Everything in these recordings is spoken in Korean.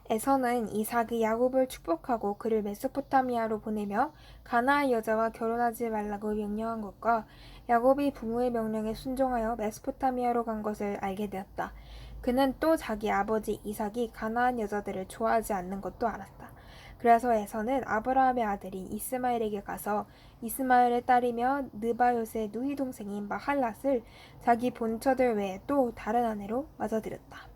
에서는 이삭이 야곱을 축복하고 그를 메소포타미아로 보내며 가나안 여자와 결혼하지 말라고 명령한 것과 야곱이 부모의 명령에 순종하여 메소포타미아로 간 것을 알게 되었다. 그는 또 자기 아버지 이삭이 가나안 여자들을 좋아하지 않는 것도 알았다. 그래서 에서는 아브라함의 아들인 이스마엘에게 가서 이스마엘의 딸이며 느바요스의 누이 동생인 마할랏을 자기 본처들 외에 또 다른 아내로 맞아들였다.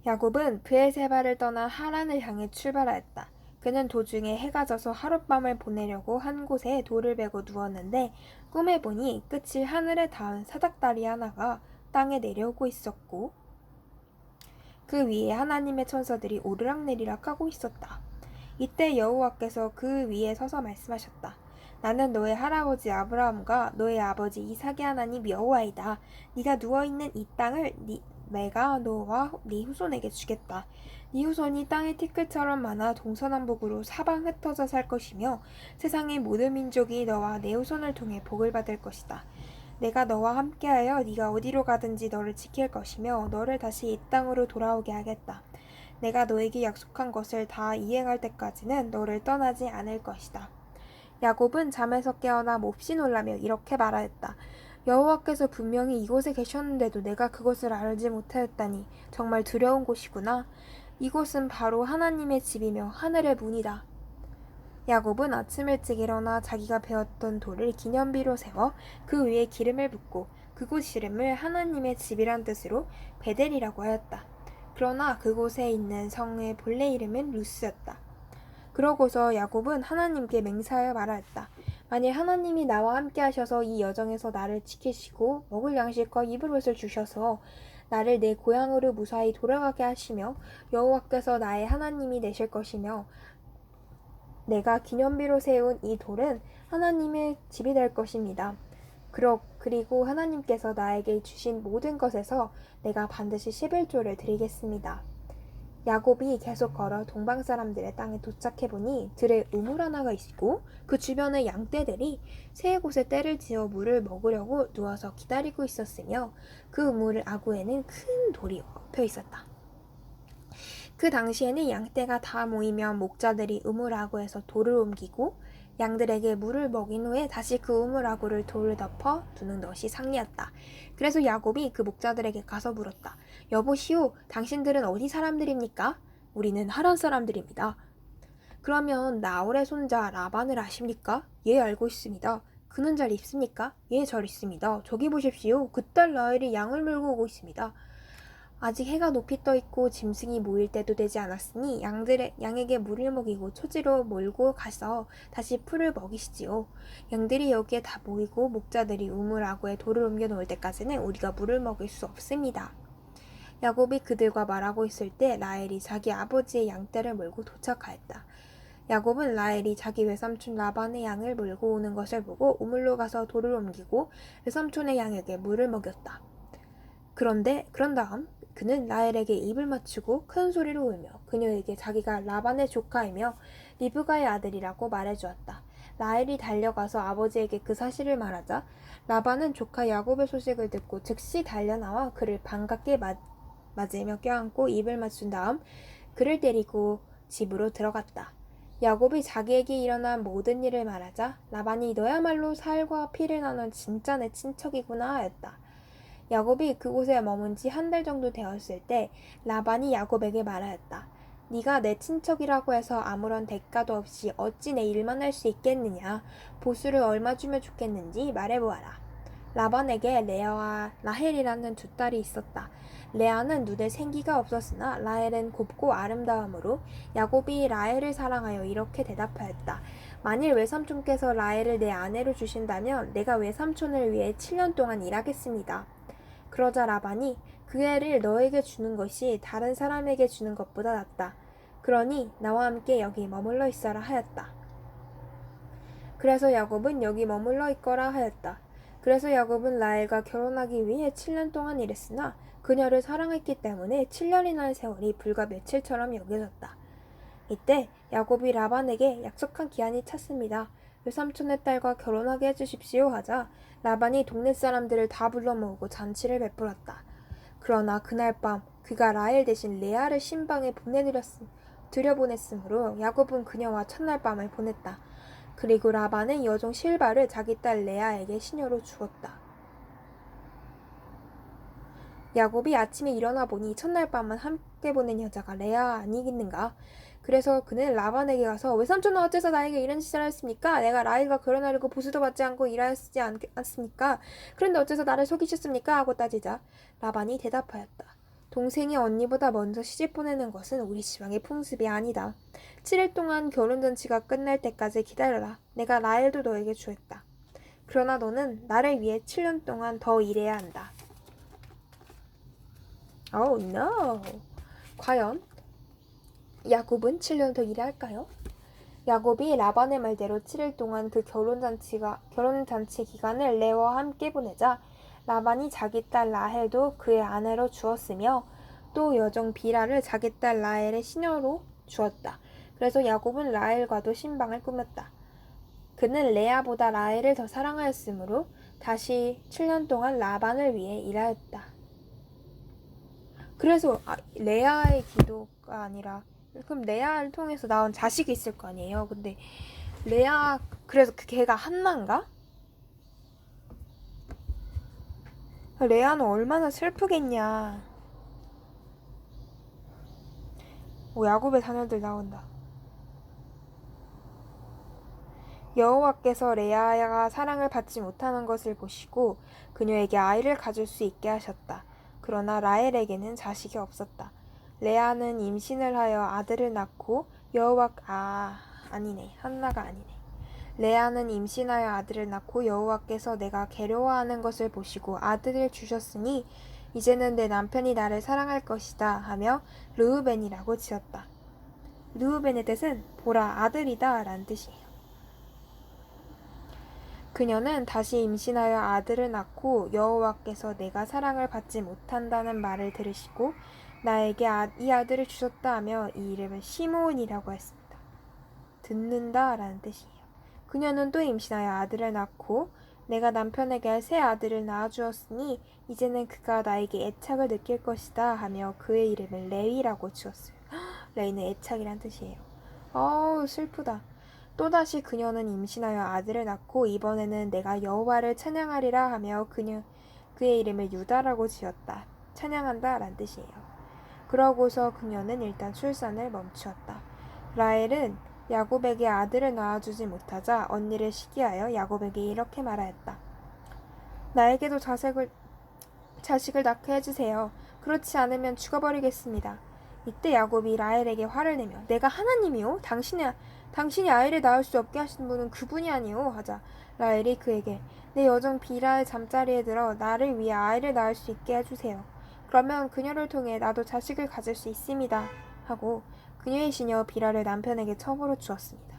야곱은 브엘세바를 떠나 하란을 향해 출발하였다. 그는 도중에 해가 져서 하룻밤을 보내려고 한 곳에 돌을 베고 누웠는데 꿈에 보니 끝이 하늘에 닿은 사닥다리 하나가 땅에 내려오고 있었고 그 위에 하나님의 천사들이 오르락내리락 하고 있었다. 이때 여호와께서 그 위에 서서 말씀하셨다. 나는 너의 할아버지 아브라함과 너의 아버지 이삭의 하나님 여호와이다. 네가 누워있는 이 땅을 내가 너와 네 후손에게 주겠다. 네 후손이 땅의 티끌처럼 많아 동서남북으로 사방 흩어져 살 것이며 세상의 모든 민족이 너와 내 후손을 통해 복을 받을 것이다. 내가 너와 함께하여 네가 어디로 가든지 너를 지킬 것이며 너를 다시 이 땅으로 돌아오게 하겠다. 내가 너에게 약속한 것을 다 이행할 때까지는 너를 떠나지 않을 것이다. 야곱은 잠에서 깨어나 몹시 놀라며 이렇게 말하였다. 여호와께서 분명히 이곳에 계셨는데도 내가 그것을 알지 못하였다니 정말 두려운 곳이구나. 이곳은 바로 하나님의 집이며 하늘의 문이다. 야곱은 아침 일찍 일어나 자기가 베었던 돌을 기념비로 세워 그 위에 기름을 붓고 그곳 이름을 하나님의 집이란 뜻으로 베델이라고 하였다. 그러나 그곳에 있는 성의 본래 이름은 루스였다. 그러고서 야곱은 하나님께 맹세하여 말하였다. 만일 하나님이 나와 함께 하셔서 이 여정에서 나를 지키시고 먹을 양식과 입을 옷을 주셔서 나를 내 고향으로 무사히 돌아가게 하시며 여호와께서 나의 하나님이 되실 것이며 내가 기념비로 세운 이 돌은 하나님의 집이 될 것입니다. 그리고 하나님께서 나에게 주신 모든 것에서 내가 반드시 11조를 드리겠습니다. 야곱이 계속 걸어 동방 사람들의 땅에 도착해보니 들에 우물 하나가 있고 그 주변에 양떼들이 세 곳에 떼를 지어 물을 먹으려고 누워서 기다리고 있었으며 그 우물 아구에는 큰 돌이 엎여 있었다. 그 당시에는 양떼가 다 모이면 목자들이 우물 아구에서 돌을 옮기고 양들에게 물을 먹인 후에 다시 그 우물 아구를 돌을 덮어 두는 것이 상례였다. 그래서 야곱이 그 목자들에게 가서 물었다. 여보시오, 당신들은 어디 사람들입니까? 우리는 하란 사람들입니다. 그러면 나홀의 손자 라반을 아십니까? 예, 알고 있습니다. 그는 잘 있습니까? 예, 잘 있습니다. 저기 보십시오. 그 딸 라헬이 양을 몰고 오고 있습니다. 아직 해가 높이 떠 있고 짐승이 모일 때도 되지 않았으니 양에게 물을 먹이고 초지로 몰고 가서 다시 풀을 먹이시지요. 양들이 여기에 다 모이고 목자들이 우물 아구에 돌을 옮겨 놓을 때까지는 우리가 물을 먹일 수 없습니다. 야곱이 그들과 말하고 있을 때 라헬이 자기 아버지의 양떼를 몰고 도착하였다. 야곱은 라헬이 자기 외삼촌 라반의 양을 몰고 오는 것을 보고 우물로 가서 돌을 옮기고 외삼촌의 양에게 물을 먹였다. 그런 다음 그는 라헬에게 입을 맞추고 큰 소리로 울며 그녀에게 자기가 라반의 조카이며 리브가의 아들이라고 말해주었다. 라헬이 달려가서 아버지에게 그 사실을 말하자 라반은 조카 야곱의 소식을 듣고 즉시 달려나와 그를 반갑게 맞으며 껴안고 입을 맞춘 다음 그를 데리고 집으로 들어갔다. 야곱이 자기에게 일어난 모든 일을 말하자 라반이 너야말로 살과 피를 나눈 진짜 내 친척이구나 하였다. 야곱이 그곳에 머문 지 한 달 정도 되었을 때 라반이 야곱에게 말하였다. 네가 내 친척이라고 해서 아무런 대가도 없이 어찌 내 일만 할 수 있겠느냐. 보수를 얼마 주면 좋겠는지 말해보아라. 라반에게 레아와 라헬이라는 두 딸이 있었다. 레아는 눈에 생기가 없었으나 라헬은 곱고 아름다움으로 야곱이 라헬을 사랑하여 이렇게 대답하였다. 만일 외삼촌께서 라헬을 내 아내로 주신다면 내가 외삼촌을 위해 7년 동안 일하겠습니다. 그러자 라반이 그 애를 너에게 주는 것이 다른 사람에게 주는 것보다 낫다. 그러니 나와 함께 여기 머물러 있어라 하였다. 그래서 야곱은 여기 머물러 있거라 하였다. 그래서 야곱은 라헬과 결혼하기 위해 7년 동안 일했으나 그녀를 사랑했기 때문에 7년이라는 세월이 불과 며칠처럼 여겨졌다. 이때 야곱이 라반에게 약속한 기한이 찼습니다. 외삼촌의 딸과 결혼하게 해주십시오 하자 라반이 동네 사람들을 다 불러 모으고 잔치를 베풀었다. 그러나 그날 밤 그가 라헬 대신 레아를 신방에 들여보냈으므로 야곱은 그녀와 첫날 밤을 보냈다. 그리고 라반은 여종 실바를 자기 딸 레아에게 시녀로 주었다. 야곱이 아침에 일어나 보니 첫날 밤은 함께 보낸 여자가 레아 아니겠는가? 그래서 그는 라반에게 가서 외삼촌은 어째서 나에게 이런 짓을 하였습니까? 내가 라헬과 결혼하려고 보수도 받지 않고 일하였지 않습니까? 그런데 어째서 나를 속이셨습니까? 하고 따지자 라반이 대답하였다. 동생이 언니보다 먼저 시집 보내는 것은 우리 지방의 풍습이 아니다. 7일 동안 결혼잔치가 끝날 때까지 기다려라. 내가 라헬도 너에게 주었다. 그러나 너는 나를 위해 7년 동안 더 일해야 한다. Oh no. 과연 야곱은 7년 더 일해야 할까요? 야곱이 라반의 말대로 7일 동안 그 결혼잔치 기간을 레아와 함께 보내자 라반이 자기 딸 라헬도 그의 아내로 주었으며 또 여종 비라를 자기 딸 라헬의 시녀로 주었다. 그래서 야곱은 라헬과도 신방을 꾸몄다. 그는 레아보다 라헬을 더 사랑하였으므로 다시 7년 동안 라반을 위해 일하였다. 그래서 레아의 기도가 아니라 그럼 레아를 통해서 나온 자식이 있을 거 아니에요. 근데 레아 그래서 그 걔가 한나인가? 레아는 얼마나 슬프겠냐. 야곱의 자녀들 나온다. 여호와께서 레아가 사랑을 받지 못하는 것을 보시고 그녀에게 아이를 가질 수 있게 하셨다. 그러나 라헬에게는 자식이 없었다. 레아는 임신을 하여 아들을 낳고 한나가 아니네. 레아는 임신하여 아들을 낳고 여호와께서 내가 괴로워하는 것을 보시고 아들을 주셨으니 이제는 내 남편이 나를 사랑할 것이다 하며 르우벤이라고 지었다. 르우벤의 뜻은 보라 아들이다 라는 뜻이에요. 그녀는 다시 임신하여 아들을 낳고 여호와께서 내가 사랑을 받지 못한다는 말을 들으시고 나에게 이 아들을 주셨다 하며 이 이름을 시므온이라고 했습니다. 듣는다 라는 뜻이에요. 그녀는 또 임신하여 아들을 낳고 내가 남편에게 새 아들을 낳아주었으니 이제는 그가 나에게 애착을 느낄 것이다 하며 그의 이름을 레위라고 지었어요. 레위는 애착이란 뜻이에요. 슬프다. 또다시 그녀는 임신하여 아들을 낳고 이번에는 내가 여호와를 찬양하리라 하며 그의 이름을 유다라고 지었다. 찬양한다 란 뜻이에요. 그러고서 그녀는 일단 출산을 멈추었다. 라헬은 야곱에게 아들을 낳아주지 못하자 언니를 시기하여 야곱에게 이렇게 말하였다. 나에게도 자식을 낳게 해주세요. 그렇지 않으면 죽어버리겠습니다. 이때 야곱이 라헬에게 화를 내며 내가 하나님이요? 당신이 아이를 낳을 수 없게 하신 분은 그분이 아니오 하자 라헬이 그에게 내 여종 비라의 잠자리에 들어 나를 위해 아이를 낳을 수 있게 해주세요. 그러면 그녀를 통해 나도 자식을 가질 수 있습니다. 하고 그녀의 시녀 비라를 남편에게 첩으로 주었습니다.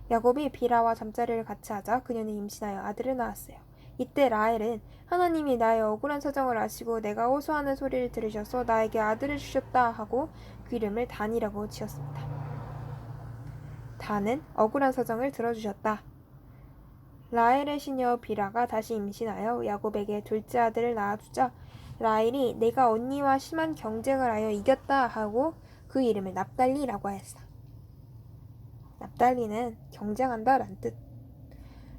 야곱이 비라와 잠자리를 같이 하자 그녀는 임신하여 아들을 낳았어요. 이때 라헬은 하나님이 나의 억울한 사정을 아시고 내가 호소하는 소리를 들으셔서 나에게 아들을 주셨다 하고 그 이름을 단이라고 지었습니다. 단은 억울한 사정을 들어주셨다. 라헬의 시녀 비라가 다시 임신하여 야곱에게 둘째 아들을 낳아주자 라헬이 내가 언니와 심한 경쟁을 하여 이겼다 하고 그 이름을 납달리라고 하였다. 납달리는 경쟁한다 란 뜻.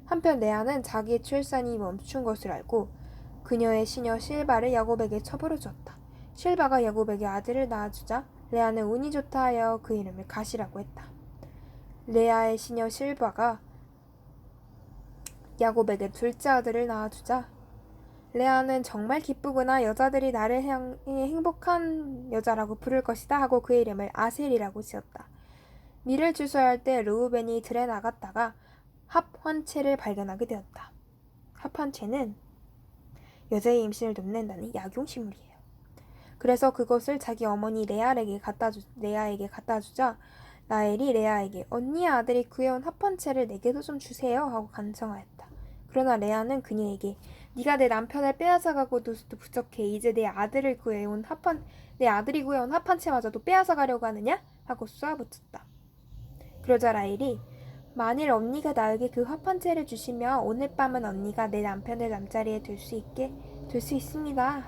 한편 레아는 자기의 출산이 멈춘 것을 알고 그녀의 시녀 실바를 야곱에게 첩으로 주었다. 실바가 야곱에게 아들을 낳아주자 레아는 운이 좋다 하여 그 이름을 갓이라고 했다. 레아의 시녀 실바가 야곱에게 둘째 아들을 낳아주자 레아는 정말 기쁘구나 여자들이 나를 향해 행복한 여자라고 부를 것이다 하고 그의 이름을 아셀이라고 지었다. 밀을 주소할 때 르우벤이 들에 나갔다가 합환체를 발견하게 되었다. 합환체는 여자의 임신을 돕는다는 약용식물이에요. 그래서 그것을 자기 어머니 레아에게 갖다 주자 라헬이 레아에게 언니의 아들이 구해온 합환체를 내게도 좀 주세요 하고 간청하였다. 그러나 레아는 그녀에게 네가 내 남편을 빼앗아가고도 부족해 이제 내 아들이 구해온 합환체마저도 빼앗아가려고 하느냐? 하고 쏘아붙였다. 그러자 라헬이 만일 언니가 나에게 그 화판채를 주시면 오늘 밤은 언니가 내 남편을 잠자리에 둘 수 있습니다.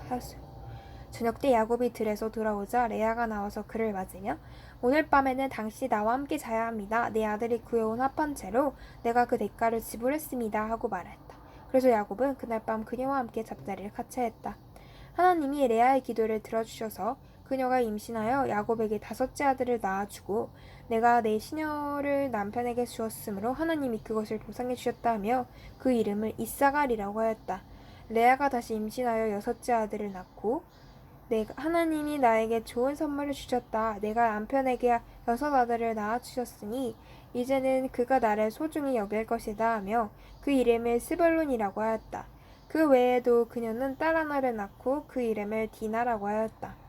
하였어요. 저녁 때 야곱이 들에서 돌아오자 레아가 나와서 그를 맞으며 오늘 밤에는 당신이 나와 함께 자야 합니다. 내 아들이 구해온 화판채로 내가 그 대가를 지불했습니다. 하고 말했다. 그래서 야곱은 그날 밤 그녀와 함께 잠자리를 같이 했다. 하나님이 레아의 기도를 들어주셔서 그녀가 임신하여 야곱에게 5째 아들을 낳아주고 내가 내 시녀를 남편에게 주었으므로 하나님이 그것을 보상해 주셨다며 그 이름을 이사갈이라고 하였다. 레아가 다시 임신하여 6째 아들을 낳고 하나님이 나에게 좋은 선물을 주셨다. 내가 남편에게 6 아들을 낳아주셨으니 이제는 그가 나를 소중히 여길 것이다 하며 그 이름을 스불론이라고 하였다. 그 외에도 그녀는 딸 하나를 낳고 그 이름을 디나라고 하였다.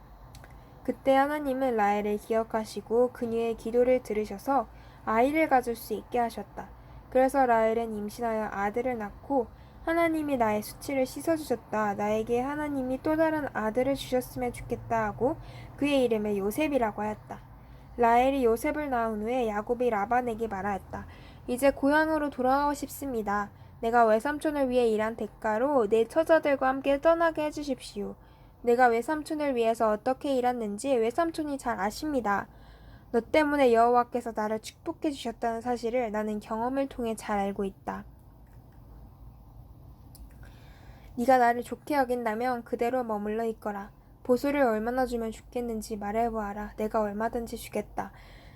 그때 하나님은 라헬을 기억하시고 그녀의 기도를 들으셔서 아이를 가질 수 있게 하셨다. 그래서 라헬은 임신하여 아들을 낳고 하나님이 나의 수치를 씻어주셨다. 나에게 하나님이 또 다른 아들을 주셨으면 좋겠다 하고 그의 이름을 요셉이라고 하였다. 라헬이 요셉을 낳은 후에 야곱이 라반에게 말하였다. 이제 고향으로 돌아가고 싶습니다. 내가 외삼촌을 위해 일한 대가로 내 처자들과 함께 떠나게 해주십시오. 내가 외삼촌을 위해서 어떻게 일했는지 외삼촌이 잘 아십니다. 너 때문에 여호와께서 나를 축복해 주셨다는 사실을 나는 경험을 통해 잘 알고 있다. 네가 나를 좋게 여긴다면 그대로 머물러 있거라. 보수를 얼마나 주면 좋겠는지 말해보아라. 내가 얼마든지 주겠다.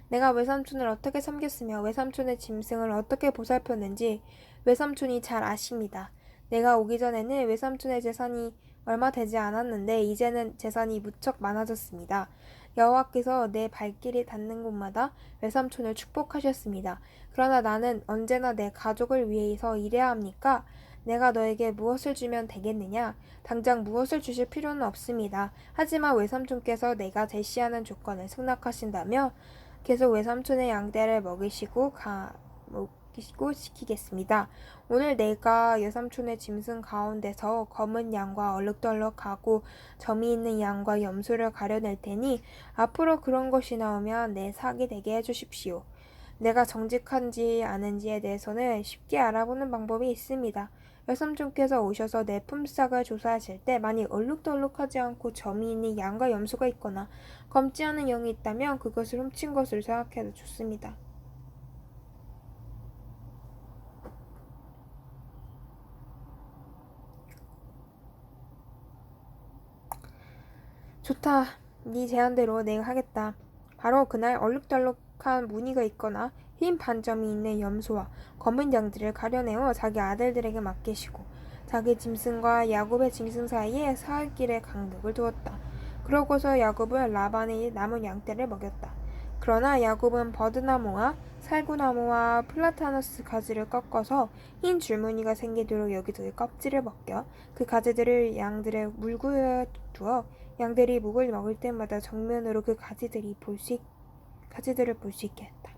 내가 외삼촌을 어떻게 섬겼으며 외삼촌의 짐승을 어떻게 보살폈는지 외삼촌이 잘 아십니다. 내가 오기 전에는 외삼촌의 재산이 얼마 되지 않았는데 이제는 재산이 무척 많아졌습니다. 여호와께서 내 발길이 닿는 곳마다 외삼촌을 축복하셨습니다. 그러나 나는 언제나 내 가족을 위해서 일해야 합니까? 내가 너에게 무엇을 주면 되겠느냐? 당장 무엇을 주실 필요는 없습니다. 하지만 외삼촌께서 내가 제시하는 조건을 승낙하신다며 계속 외삼촌의 양떼를 먹이시고 시키겠습니다. 오늘 내가 외삼촌의 짐승 가운데서 검은 양과 얼룩덜룩하고 점이 있는 양과 염소를 가려낼 테니 앞으로 그런 것이 나오면 내 삭이 되게 해주십시오. 내가 정직한지 아닌지에 대해서는 쉽게 알아보는 방법이 있습니다. 외삼촌께서 오셔서 내 품삯을 조사하실 때 만일 얼룩덜룩하지 않고 점이 있는 양과 염소가 있거나 검지 않은 영이 있다면 그것을 훔친 것으로 생각해도 좋습니다. 좋다. 네 제안대로 내가 하겠다. 바로 그날 얼룩덜룩한 무늬가 있거나 흰 반점이 있는 염소와 검은 양들을 가려내어 자기 아들들에게 맡기시고 자기 짐승과 야곱의 짐승 사이에 사흘길의 간격을 두었다. 그러고서 야곱은 라반의 남은 양떼를 먹였다. 그러나 야곱은 버드나무와 살구나무와 플라타너스 가지를 꺾어서 흰 줄무늬가 생기도록 여기저기 껍질을 벗겨 그 가지들을 양들의 물구에 두어 양들이 목을 먹을 때마다 정면으로 그 가지들을 볼 수 있게 했다.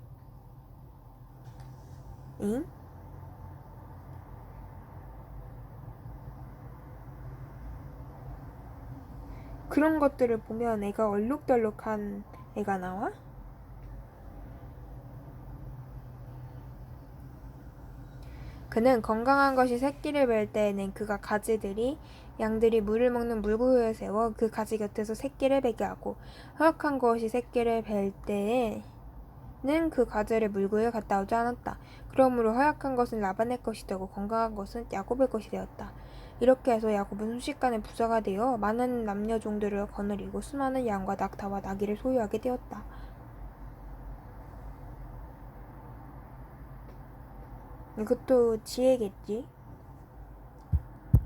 응? 그런 것들을 보면 애가 얼룩덜룩한 애가 나와? 그는 건강한 것이 새끼를 뵐 때에는 그가 양들이 물을 먹는 물구유에 세워 그 가지 곁에서 새끼를 베게 하고 허약한 것이 새끼를 뵐 때에는 그 가지를 물구유에 갖다 오지 않았다. 그러므로 허약한 것은 라반의 것이 되고 건강한 것은 야곱의 것이 되었다. 이렇게 해서 야곱은 순식간에 부자가 되어 많은 남녀 종들을 거느리고 수많은 양과 낙타와 나귀를 소유하게 되었다. 이것도 지혜겠지?